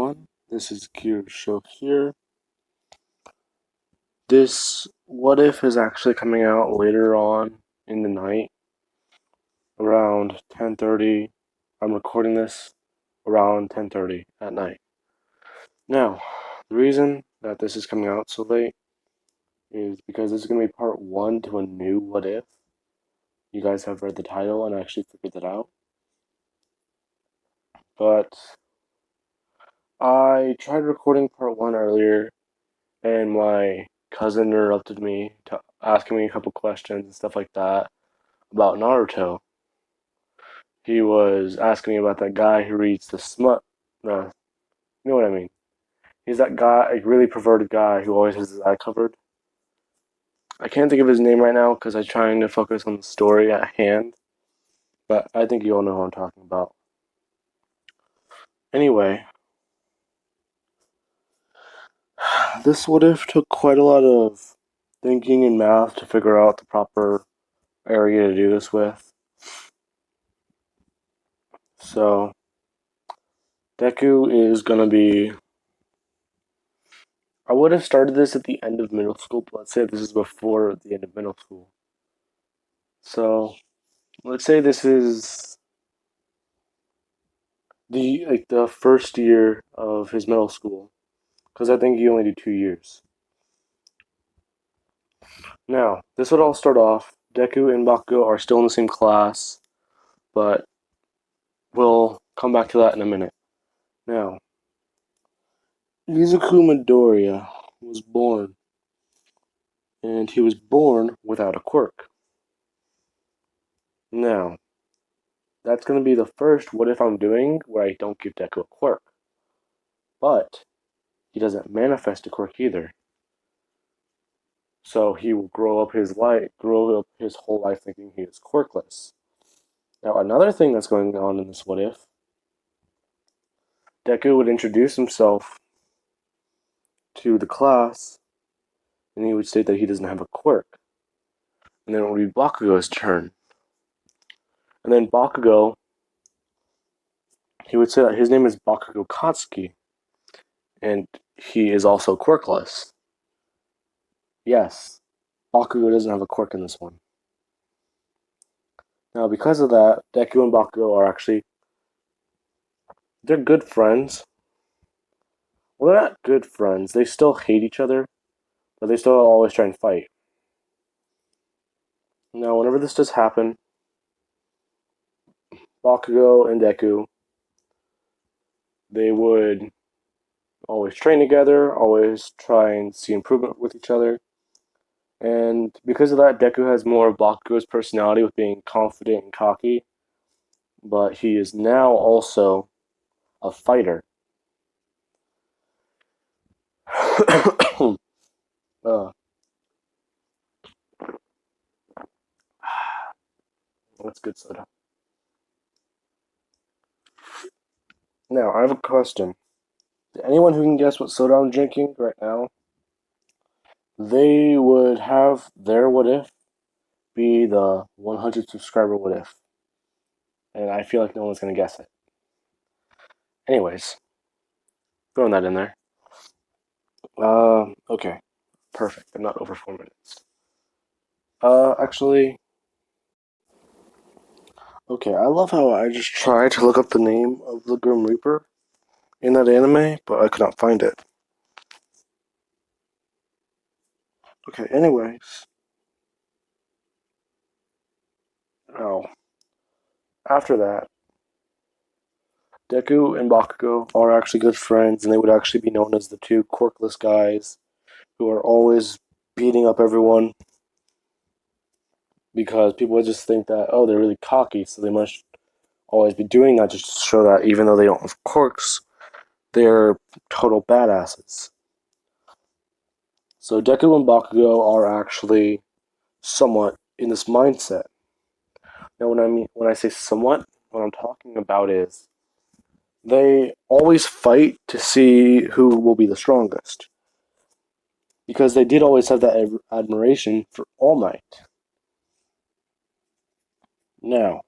everyone. This is Gear Show here. This What If is actually coming out later on in the night, around 10:30. I'm recording this around 10:30 at night. Now, the reason that this is coming out so late is because this is going to be part one to a new What If. You guys have read the title and actually figured that out. But I tried recording part one earlier, and my cousin interrupted me to asking me a couple questions and stuff like that about Naruto. He was asking me about that guy who reads the smut. No, you know what I mean. He's that guy, a really perverted guy who always has his eye covered. I can't think of his name right now because I'm trying to focus on the story at hand, but I think you all know who I'm talking about. Anyway, this what if took quite a lot of thinking and math to figure out the proper area to do this with. So, Deku is gonna be. I would have started this at the end of middle school, but let's say this is before the end of middle school. So, let's say this is the first year of his middle school, because I think you only do 2 years. Now, this would all start off. Deku and Bakugo are still in the same class, but we'll come back to that in a minute. Now, Izuku Midoriya was born, and he was born without a quirk. Now, that's going to be the first what if I'm doing where I don't give Deku a quirk. But he doesn't manifest a quirk either. So he will grow up his whole life thinking he is quirkless. Now, another thing that's going on in this what if, Deku would introduce himself to the class, and he would state that he doesn't have a quirk. And then it would be Bakugo's turn. And then Bakugo, he would say that his name is Bakugo Katsuki, and he is also quirkless. Yes, Bakugo doesn't have a quirk in this one. Now, because of that, Deku and Bakugo are actually, they're good friends. Well, they're not good friends. They still hate each other, but they still always try and fight. Now, whenever this does happen, Bakugo and Deku, they would always train together, always try and see improvement with each other. And because of that, Deku has more of Bakugo's personality with being confident and cocky, but he is now also a fighter. uh, that's good soda. Now, I have a question. Anyone who can guess what soda I'm drinking right now, they would have their what if be the 100 subscriber what if. And I feel like no one's going to guess it. Anyways, throwing that in there. Okay. Perfect. I'm not over 4 minutes. Actually, okay, I love how I just tried to look up the name of the Grim Reaper in that anime, but I could not find it. Okay, anyways. Oh. After that, Deku and Bakugo are actually good friends, and they would actually be known as the two quirkless guys who are always beating up everyone because people would just think that, oh, they're really cocky, so they must always be doing that just to show that even though they don't have quirks, they're total badasses. So Deku and Bakugo are actually somewhat in this mindset. Now, when I say somewhat, what I'm talking about is they always fight to see who will be the strongest, because they did always have that admiration for All Might. Now,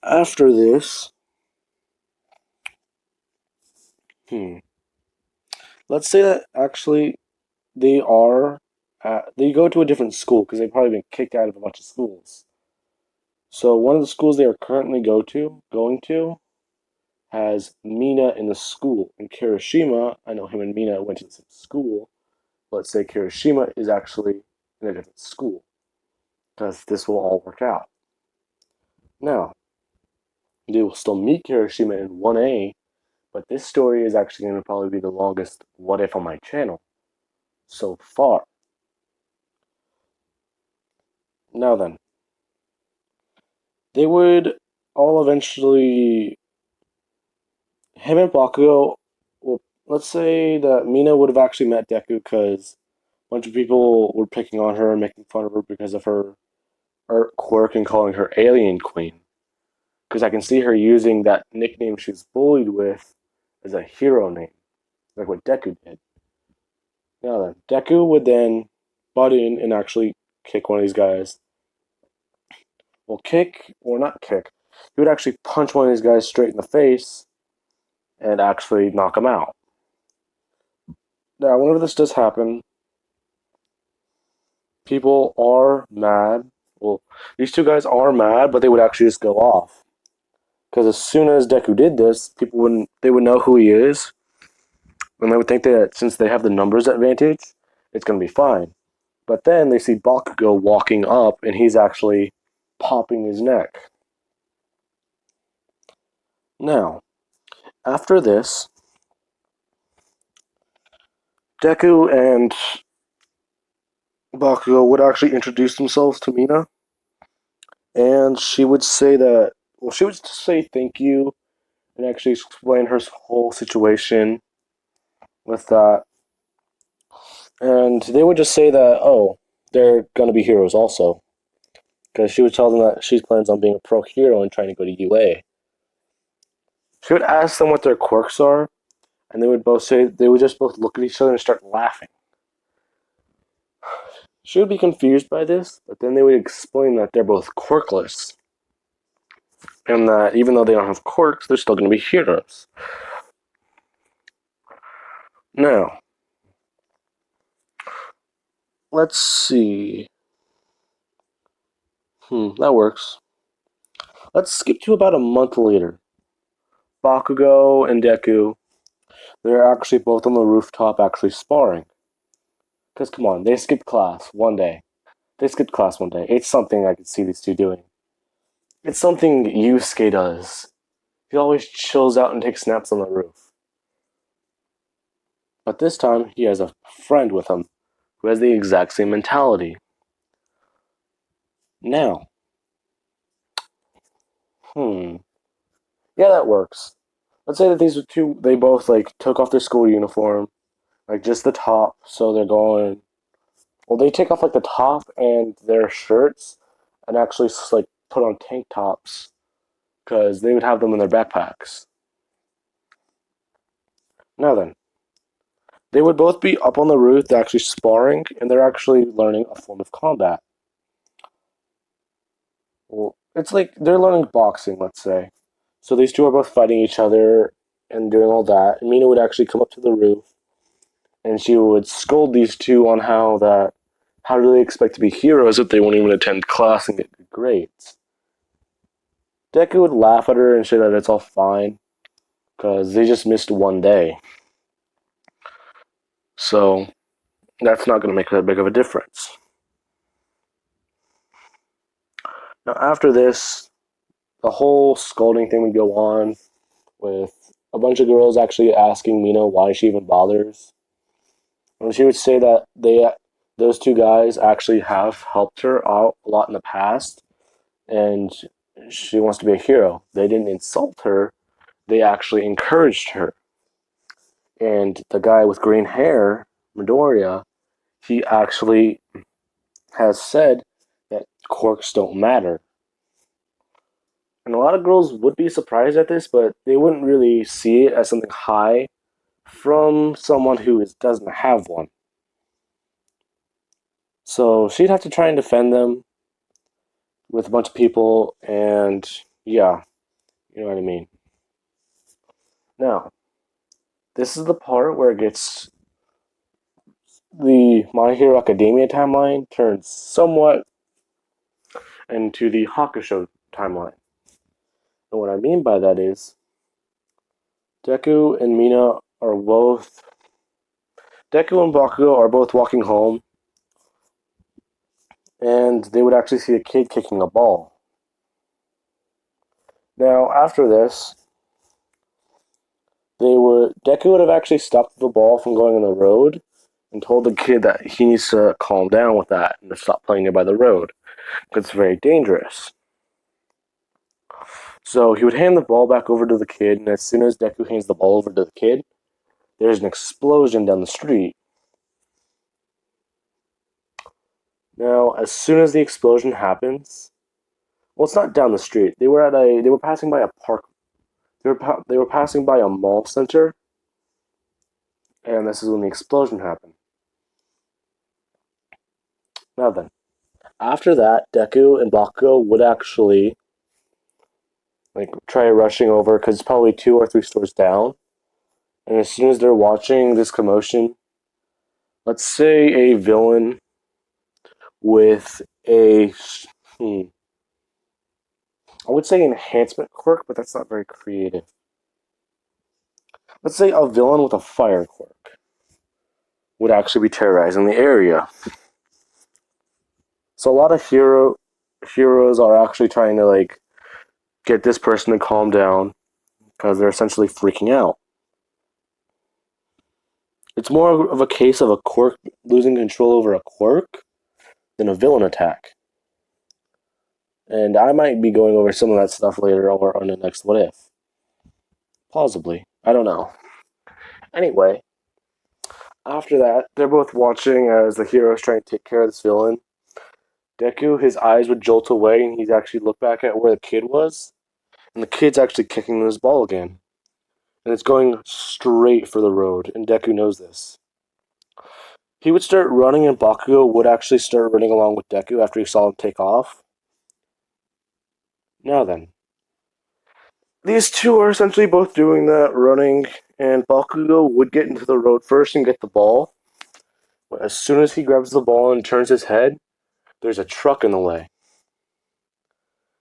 after this, Hmm. Let's say that actually they are they go to a different school because they've probably been kicked out of a bunch of schools. So one of the schools they are currently going to has Mina in the school. And Kirishima, I know him and Mina went to the same school. Let's say Kirishima is actually in a different school because this will all work out. Now, they will still meet Kirishima in 1A, but this story is actually going to probably be the longest what if on my channel so far. Now then, they would all eventually. Him and Bakugo. Well, let's say that Mina would have actually met Deku because a bunch of people were picking on her and making fun of her because of her art quirk and calling her Alien Queen. Because I can see her using that nickname she was bullied with as a hero name, like what Deku did. Now then, Deku would then butt in and actually kick one of these guys. Well, kick, or not kick, he would actually punch one of these guys straight in the face and actually knock him out. Now, whenever this does happen, people are mad. Well, these two guys are mad, but they would actually just go off. Because as soon as Deku did this, people wouldn't they would know who he is, and they would think that since they have the numbers advantage, it's gonna be fine. But then they see Bakugo walking up, and he's actually popping his neck. Now, after this, Deku and Bakugo would actually introduce themselves to Mina, and she would say that. Well, she would say thank you and actually explain her whole situation with that. And they would just say that, oh, they're going to be heroes also. Because she would tell them that she plans on being a pro hero and trying to go to UA. She would ask them what their quirks are, and they would just both look at each other and start laughing. She would be confused by this, but then they would explain that they're both quirkless. And that even though they don't have quirks, they're still going to be heroes. Now, let's see. That works. Let's skip to about a month later. Bakugo and Deku, they're actually both on the rooftop actually sparring. Because come on, they skipped class one day. They skipped class one day. It's something I could see these two doing. It's something Yusuke does. He always chills out and takes naps on the roof. But this time, he has a friend with him who has the exact same mentality. Now, hmm, yeah, that works. Let's say that these two, they both like took off their school uniform, like just the top, so they're going. Well, they take off like the top and their shirts, and actually like put on tank tops because they would have them in their backpacks. Now then, they would both be up on the roof, they're actually sparring, and they're actually learning a form of combat. Well, it's like they're learning boxing, let's say. So these two are both fighting each other and doing all that. And Mina would actually come up to the roof and she would scold these two on how do they expect to be heroes if they won't even attend class and get good grades. Deku would laugh at her and say that it's all fine because they just missed one day. So that's not going to make that big of a difference. Now, after this, the whole scolding thing would go on with a bunch of girls actually asking Mina why she even bothers. And she would say that those two guys actually have helped her out a lot in the past, and she wants to be a hero. They didn't insult her; they actually encouraged her. And the guy with green hair, Midoriya, he actually has said that quirks don't matter. And a lot of girls would be surprised at this, but they wouldn't really see it as something high from someone who doesn't have one. So she'd have to try and defend them with a bunch of people, and yeah, you know what I mean. Now, this is the part where it gets the My Hero Academia timeline turns somewhat into the hakusho timeline. And what I mean by that is Deku and Mina are both Deku and Bakugo are both walking home, and they would actually see a kid kicking a ball. Now, after this, Deku would have actually stopped the ball from going on the road and told the kid that he needs to calm down with that and to stop playing it by the road because it's very dangerous. So he would hand the ball back over to the kid, and as soon as Deku hands the ball over to the kid, there's an explosion down the street. Now, as soon as the explosion happens, well, it's not down the street. They were passing by a park. They were passing by a mall center, and this is when the explosion happened. Now then, after that, Deku and Bakugo would actually try rushing over because it's probably 2 or 3 stores down. And as soon as they're watching this commotion, let's say a villain with a I would say enhancement quirk, but that's not very creative. Let's say a villain with a fire quirk would actually be terrorizing the area. So a lot of heroes are actually trying to get this person to calm down because they're essentially freaking out. It's more of a case of a quirk losing control over a quirk than a villain attack. And I might be going over some of that stuff later on the next What If. Possibly. I don't know. Anyway, after that, they're both watching as the hero's trying to take care of this villain. Deku, his eyes would jolt away and he'd actually look back at where the kid was. And the kid's actually kicking his ball again. And it's going straight for the road, and Deku knows this. He would start running, and Bakugo would actually start running along with Deku after he saw him take off. Now then, these two are essentially both doing that, running, and Bakugo would get into the road first and get the ball. But as soon as he grabs the ball and turns his head, there's a truck in the way.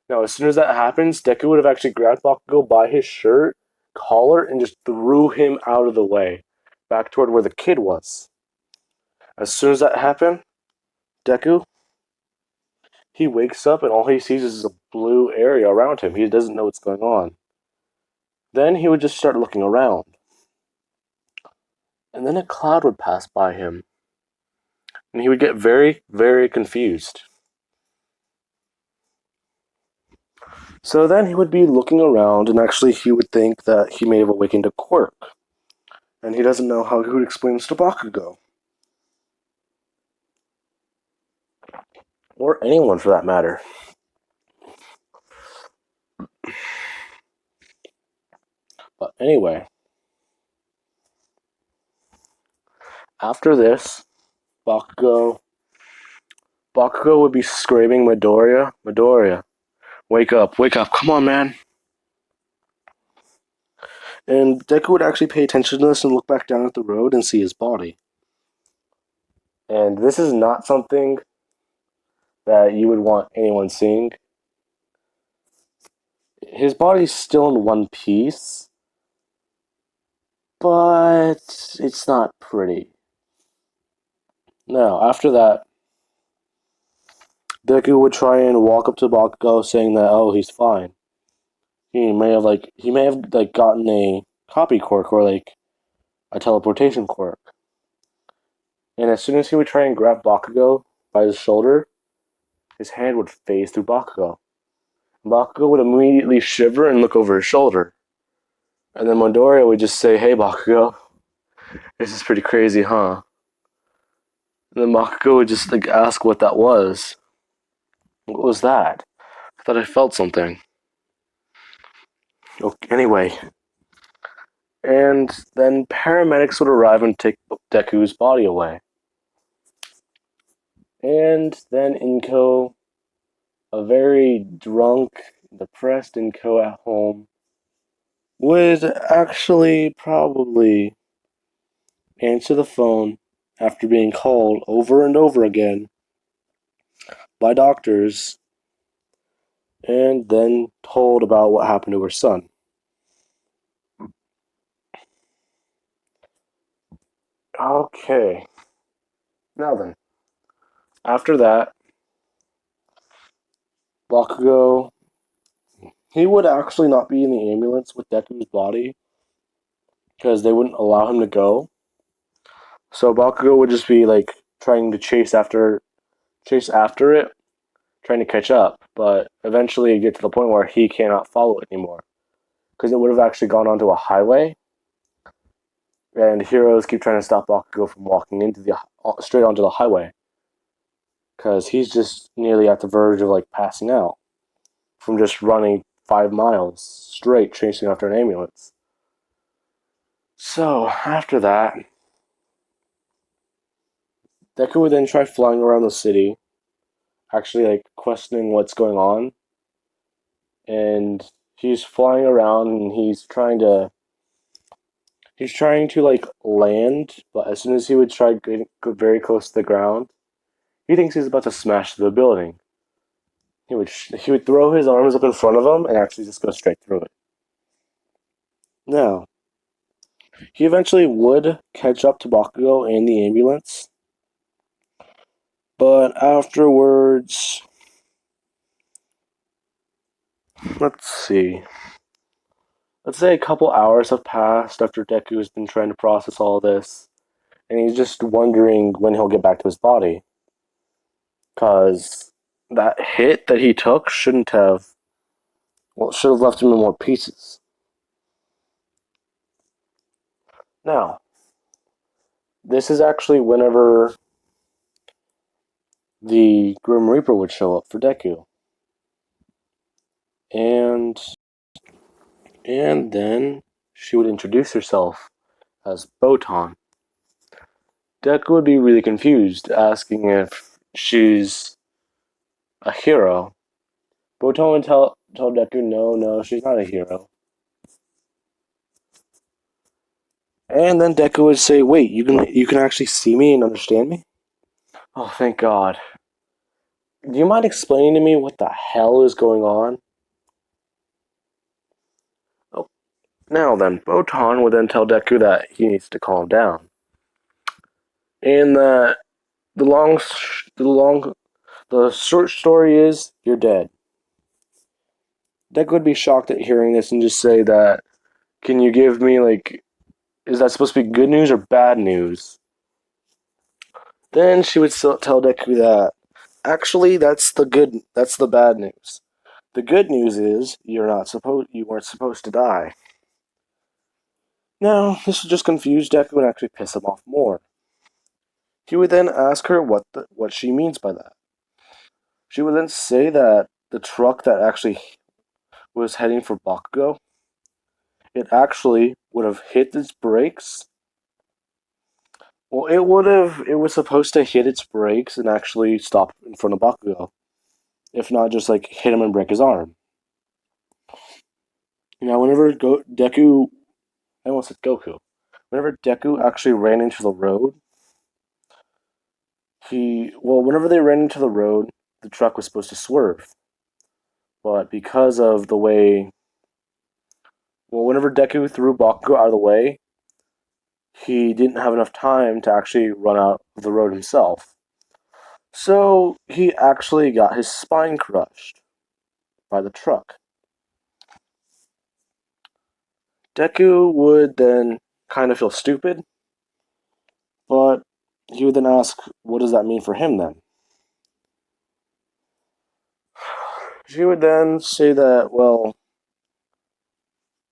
Now, as soon as that happens, Deku would have actually grabbed Bakugo by his shirt, collar, and just threw him out of the way, back toward where the kid was. As soon as that happened, Deku, he wakes up and all he sees is a blue area around him. He doesn't know what's going on. Then he would just start looking around. And then a cloud would pass by him. And he would get very, very confused. So then he would be looking around, and actually he would think that he may have awakened a quirk. And he doesn't know how he would explain this to Bakugo. Or anyone for that matter. But anyway, after this, Bakugo would be screaming, Midoriya, Midoriya, wake up, come on, man. And Deku would actually pay attention to this and look back down at the road and see his body. And this is not something that you would want anyone seeing. His body's still in one piece, but it's not pretty. Now, after that, Deku would try and walk up to Bakugo saying that, oh, he's fine. He may have gotten a copy quirk or a teleportation quirk. And as soon as he would try and grab Bakugo by his shoulder, his hand would phase through Bakugo. Bakugo would immediately shiver and look over his shoulder. And then Midoriya would just say, hey Bakugo, this is pretty crazy, huh? And then Bakugo would just ask what that was. What was that? I thought I felt something. Okay, anyway. And then paramedics would arrive and take Deku's body away. And then Inko, a very drunk, depressed Inko at home, would actually probably answer the phone after being called over and over again by doctors and then told about what happened to her son. Okay, now then. After that, Bakugo, he would actually not be in the ambulance with Deku's body because they wouldn't allow him to go. So Bakugo would just be like trying to chase after it, trying to catch up, but eventually get to the point where he cannot follow it anymore because it would have actually gone onto a highway, and heroes keep trying to stop Bakugo from walking into the straight onto the highway because he's just nearly at the verge of like passing out from just running 5 miles straight chasing after an ambulance. So after that, Deku would then try flying around the city, actually like questioning what's going on, and he's flying around and he's trying to like land, but as soon as he would try getting very close to the ground, he thinks he's about to smash the building. He would throw his arms up in front of him and actually just go straight through it. Now, he eventually would catch up to Bakugo and the ambulance, but afterwards, let's see. Let's say a couple hours have passed after Deku has been trying to process all this, and he's just wondering when he'll get back to his body. Because that hit that he took should have left him in more pieces. Now, this is actually whenever the Grim Reaper would show up for Deku. And then she would introduce herself as Botan. Deku would be really confused, asking if she's a hero. Botan would tell Deku, no, she's not a hero. And then Deku would say, wait, you can actually see me and understand me? Oh, thank God. Do you mind explaining to me what the hell is going on? Oh, now then, Botan would then tell Deku that he needs to calm down. And that the long, the long, the short story is, you're dead. Deku would be shocked at hearing this and just say that, can you give me, like, is that supposed to be good news or bad news? Then she would still tell Deku that, actually, that's the bad news. The good news is, you weren't supposed to die. Now, this would just confuse Deku and actually piss him off more. He would then ask her what she means by that. She would then say that the truck that actually was heading for Bakugo, it actually would have hit its brakes. Well, it was supposed to hit its brakes and actually stop in front of Bakugo. If not, just like hit him and break his arm. Now, Deku, I almost said Goku. Whenever Deku actually ran into the road, whenever they ran into the road, the truck was supposed to swerve. But because of the way, whenever Deku threw Bakugo out of the way, he didn't have enough time to actually run out of the road himself. So he actually got his spine crushed by the truck. Deku would then kind of feel stupid, but he would then ask, what does that mean for him then? She would then say that, well,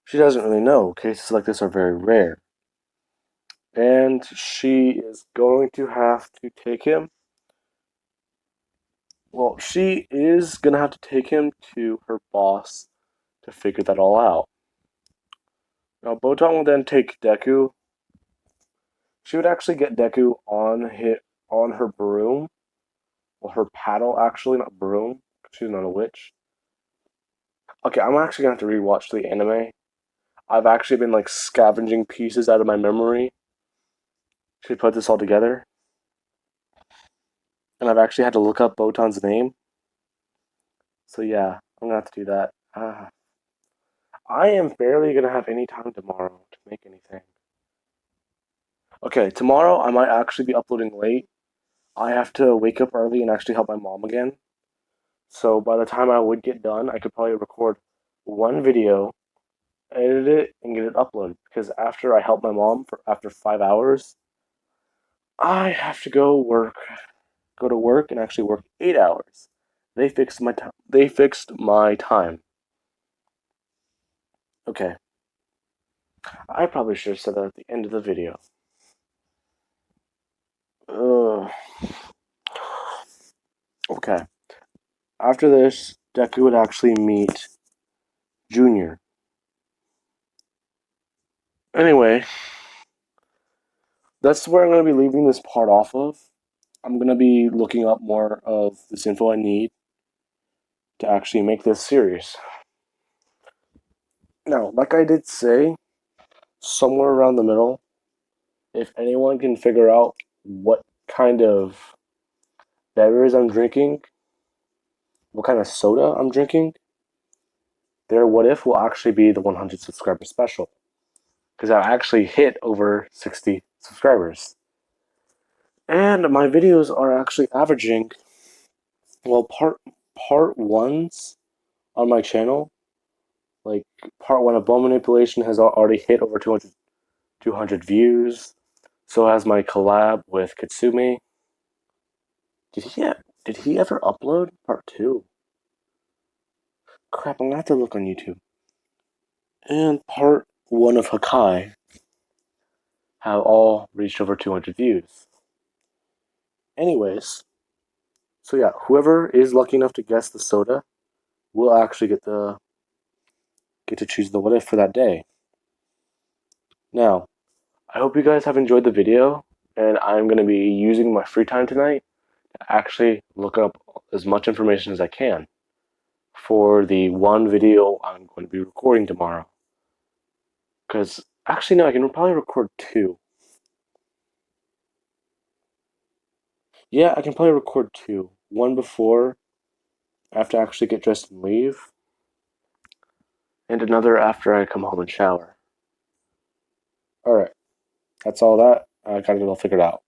she doesn't really know. Cases like this are very rare. And she is going to have to take him. Well, she is going to have to take him to her boss to figure that all out. Now, Botan will then take Deku. She would actually get Deku on her broom. Well, her paddle, actually, not broom. She's not a witch. Okay, I'm actually going to have to rewatch the anime. I've actually been, like, scavenging pieces out of my memory should we put this all together? And I've actually had to look up Botan's name. So yeah, I'm gonna have to do that. I am barely gonna have any time tomorrow to make anything. Okay, tomorrow I might actually be uploading late. I have to wake up early and actually help my mom again. So by the time I would get done, I could probably record one video, edit it, and get it uploaded. Because after I help my mom for after 5 hours, I have to go to work, and actually work 8 hours. They fixed my time. They fixed my time. Okay, I probably should have said that at the end of the video. Ugh. Okay. After this, Deku would actually meet Junior. Anyway, that's where I'm going to be leaving this part off of. I'm going to be looking up more of this info I need to actually make this series. Now, like I did say, somewhere around the middle, if anyone can figure out what kind of beverage I'm drinking, what kind of soda I'm drinking, their what if will actually be the 100 subscriber special. Because I actually hit over 60 subscribers. And my videos are actually averaging, well, part ones on my channel, like part one of bone manipulation has already hit over 200 views. So has my collab with Katsume. Did he did he ever upload part two? Crap, I'm gonna have to look on YouTube. And part one of Hakai have all reached over 200 views. Anyways, so yeah, whoever is lucky enough to guess the soda will actually get to choose the what if for that day. Now, I hope you guys have enjoyed the video, and I'm going to be using my free time tonight to actually look up as much information as I can for the one video I'm going to be recording tomorrow. Because, actually, no, I can probably record two. Yeah, I can probably record two. One before I have to actually get dressed and leave, and another after I come home and shower. Alright, that's all that. I got it all figured out.